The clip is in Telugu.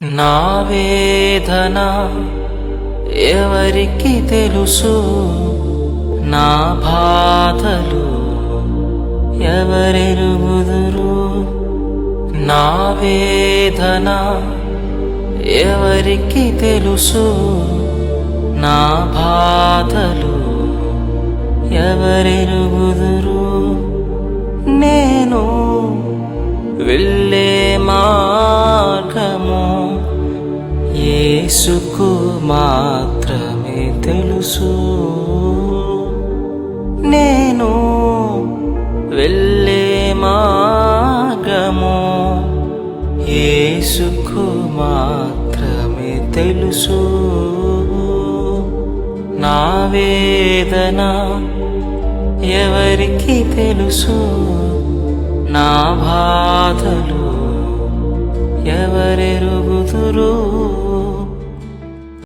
నా వేదన ఎవరికి తెలుసు, నా బాధలు ఎవరెరుగుదురు. నా వేదన ఎవరికి తెలుసు, నా బాధలు ఎవరెరుగుదురు. నేను వెళ్ళే మార్గము యేసుకు మాత్రమే తెలుసు. నేను వెళ్ళే మార్గము యేసుకు మాత్రమే తెలుసు. నా వేదన ఎవరికి తెలుసు, నా బాధలు ఎవరెరుగు.